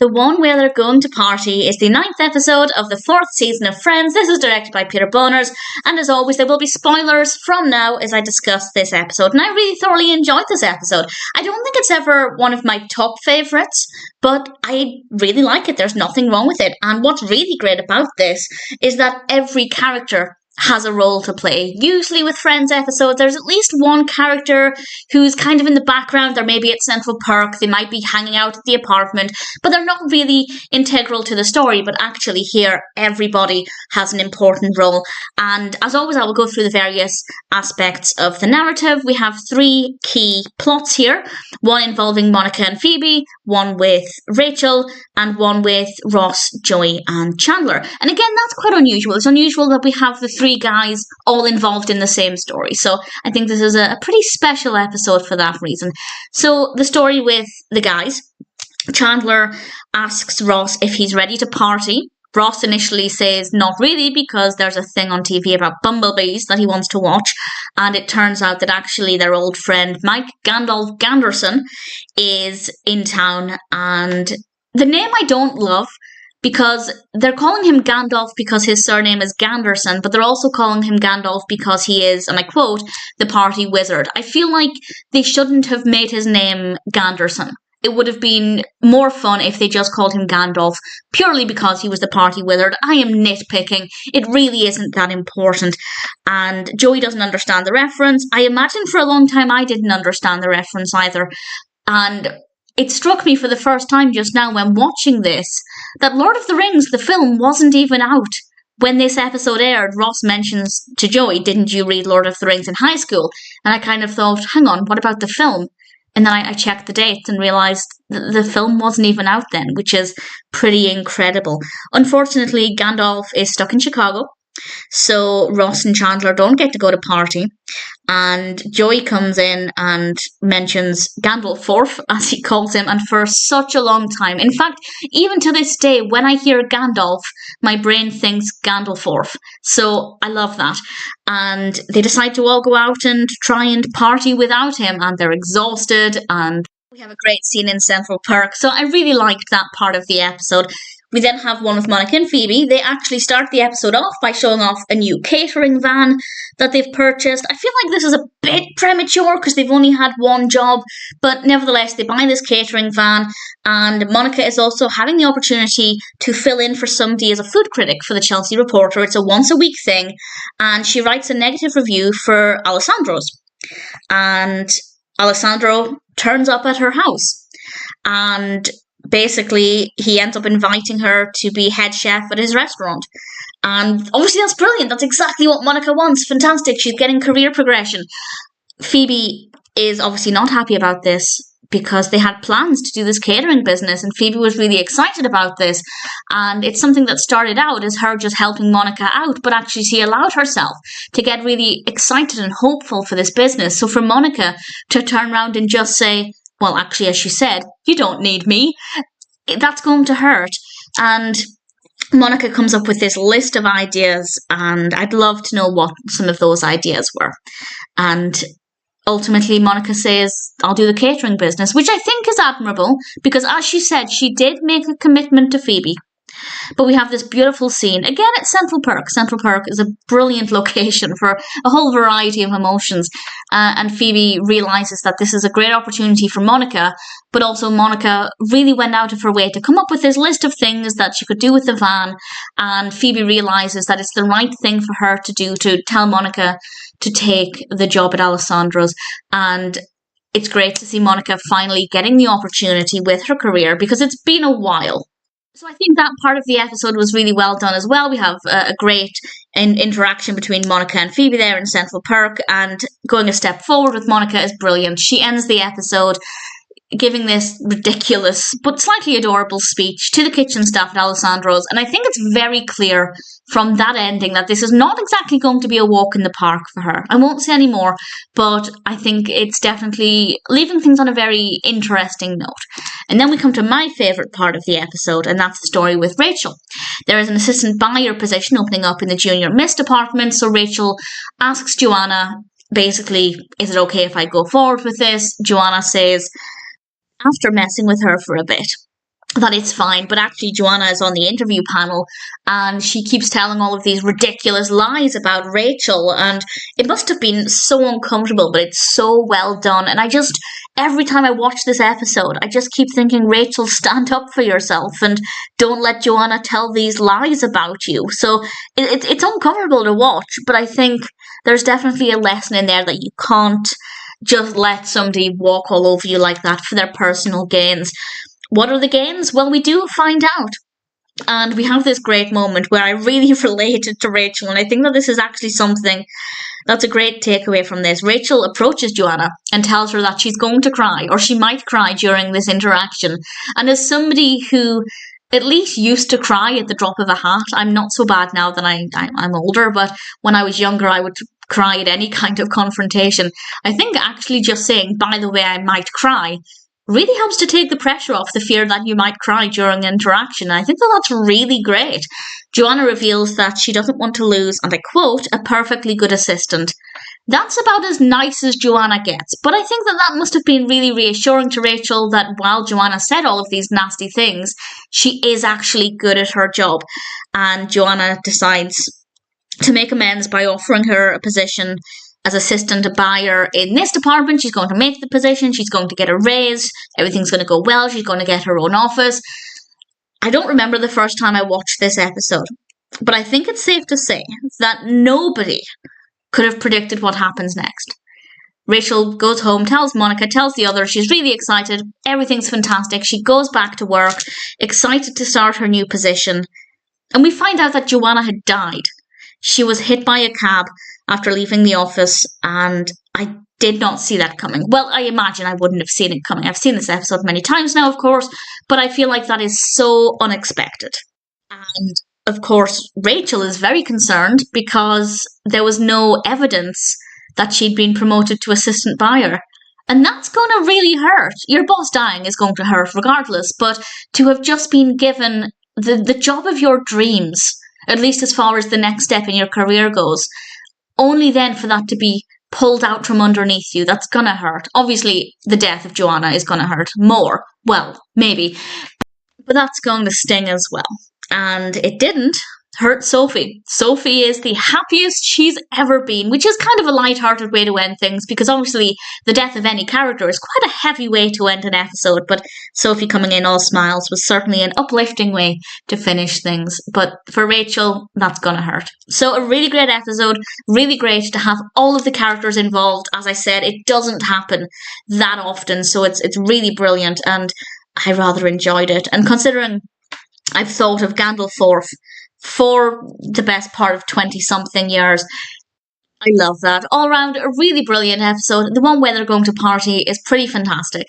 the one where they're going to party, is the 9th episode of the 4th season of Friends. This is directed by Peter Bonerz, and as always, there will be spoilers from now as I discuss this episode. And I really thoroughly enjoyed this episode. I don't think it's ever one of my top favourites, but I really like it. There's nothing wrong with it. And what's really great about this is that every character has a role to play. Usually with Friends episodes, there's at least one character who's kind of in the background. They're maybe at Central Perk, they might be hanging out at the apartment, but they're not really integral to the story. But actually here, everybody has an important role. And as always, I will go through the various aspects of the narrative. We have 3 key plots here. One involving Monica and Phoebe, one with Rachel, and one with Ross, Joey, and Chandler. And again, that's quite unusual. It's unusual that we have the 3 guys all involved in the same story. So I think this is a pretty special episode for that reason. So the story with the guys, Chandler asks Ross if he's ready to party. Ross initially says not really because there's a thing on TV about bumblebees that he wants to watch, and it turns out that actually their old friend Mike Gandalf Ganderson is in town, and the name I don't love because they're calling him Gandalf because his surname is Ganderson, but they're also calling him Gandalf because he is, and I quote, the party wizard. I feel like they shouldn't have made his name Ganderson. It would have been more fun if they just called him Gandalf purely because he was the party wizard. I am nitpicking. It really isn't that important. And Joey doesn't understand the reference. I imagine for a long time I didn't understand the reference either. And it struck me for the first time just now when watching this that Lord of the Rings, the film, wasn't even out. When this episode aired, Ross mentions to Joey, didn't you read Lord of the Rings in high school? And I kind of thought, hang on, what about the film? And then I checked the dates and realised the film wasn't even out then, which is pretty incredible. Unfortunately, Gandalf is stuck in Chicago, so Ross and Chandler don't get to go to party. And Joey comes in and mentions Gandalf, as he calls him, and for such a long time. In fact, even to this day, when I hear Gandalf, my brain thinks Gandalf. So I love that. And they decide to all go out and try and party without him, and they're exhausted, and we have a great scene in Central Perk. So I really liked that part of the episode. We then have one with Monica and Phoebe. They actually start the episode off by showing off a new catering van that they've purchased. I feel like this is a bit premature because they've only had one job, but nevertheless, they buy this catering van, and Monica is also having the opportunity to fill in for somebody as a food critic for the Chelsea Reporter. It's a once-a-week thing, and she writes a negative review for Allesandro's. And Allesandro turns up at her house, and basically, he ends up inviting her to be head chef at his restaurant. And obviously that's brilliant. That's exactly what Monica wants. Fantastic. She's getting career progression. Phoebe is obviously not happy about this because they had plans to do this catering business, and Phoebe was really excited about this. And it's something that started out as her just helping Monica out, but actually she allowed herself to get really excited and hopeful for this business. So for Monica to turn around and just say, well, actually, as she said, you don't need me, that's going to hurt. And Monica comes up with this list of ideas, and I'd love to know what some of those ideas were. And ultimately, Monica says, I'll do the catering business, which I think is admirable, because as she said, she did make a commitment to Phoebe. But we have this beautiful scene, again at Central Perk. Central Perk is a brilliant location for a whole variety of emotions. And Phoebe realises that this is a great opportunity for Monica, but also Monica really went out of her way to come up with this list of things that she could do with the van. And Phoebe realises that it's the right thing for her to do, to tell Monica to take the job at Alessandro's. And it's great to see Monica finally getting the opportunity with her career, because it's been a while. So I think that part of the episode was really well done as well. We have a great interaction between Monica and Phoebe there in Central Perk, and going a step forward with Monica is brilliant. She ends the episode giving this ridiculous but slightly adorable speech to the kitchen staff at Alessandro's, and I think it's very clear from that ending that this is not exactly going to be a walk in the park for her. I won't say any more, but I think it's definitely leaving things on a very interesting note. And then we come to my favourite part of the episode, and that's the story with Rachel. There is an assistant buyer position opening up in the junior miss department, so Rachel asks Joanna, basically, is it okay if I go forward with this? Joanna says, after messing with her for a bit, that it's fine, but actually Joanna is on the interview panel and she keeps telling all of these ridiculous lies about Rachel, and it must have been so uncomfortable, but it's so well done. And every time I watch this episode, I just keep thinking, Rachel, stand up for yourself and don't let Joanna tell these lies about you. So it's uncomfortable to watch, but I think there's definitely a lesson in there that you can't just let somebody walk all over you like that for their personal gains. What are the gains? Well, we do find out. And we have this great moment where I really related to Rachel, and I think that this is actually something that's a great takeaway from this. Rachel approaches Joanna and tells her that she's going to cry, or she might cry during this interaction. And as somebody who at least used to cry at the drop of a hat, I'm not so bad now that I'm older, but when I was younger, I would cry at any kind of confrontation. I think actually just saying, by the way, I might cry, really helps to take the pressure off the fear that you might cry during interaction. And I think that that's really great. Joanna reveals that she doesn't want to lose, and I quote, a perfectly good assistant. That's about as nice as Joanna gets, but I think that that must have been really reassuring to Rachel that while Joanna said all of these nasty things, she is actually good at her job. And Joanna decides to make amends by offering her a position as assistant buyer in this department. She's going to make the position, she's going to get a raise, everything's going to go well, she's going to get her own office. I don't remember the first time I watched this episode, but I think it's safe to say that nobody could have predicted what happens next. Rachel goes home, tells Monica, tells the others she's really excited, everything's fantastic, she goes back to work, excited to start her new position, and we find out that Joanna had died. She was hit by a cab after leaving the office, and I did not see that coming. Well, I imagine I wouldn't have seen it coming. I've seen this episode many times now, of course, but I feel like that is so unexpected. And, of course, Rachel is very concerned because there was no evidence that she'd been promoted to assistant buyer. And that's going to really hurt. Your boss dying is going to hurt regardless, but to have just been given the job of your dreams, at least as far as the next step in your career goes, only then for that to be pulled out from underneath you, that's gonna hurt. Obviously, the death of Joanna is gonna hurt more. Well, maybe. But that's going to sting as well. And it didn't hurt Sophie. Sophie is the happiest she's ever been, which is kind of a light-hearted way to end things, because obviously the death of any character is quite a heavy way to end an episode, but Sophie coming in all smiles was certainly an uplifting way to finish things. But for Rachel, that's gonna hurt. So a really great episode, really great to have all of the characters involved. As I said, it doesn't happen that often, so it's really brilliant, and I rather enjoyed it. And considering I've thought of Gandalf for the best part of 20-something years, I love that. All around, a really brilliant episode. The one where they're going to party is pretty fantastic.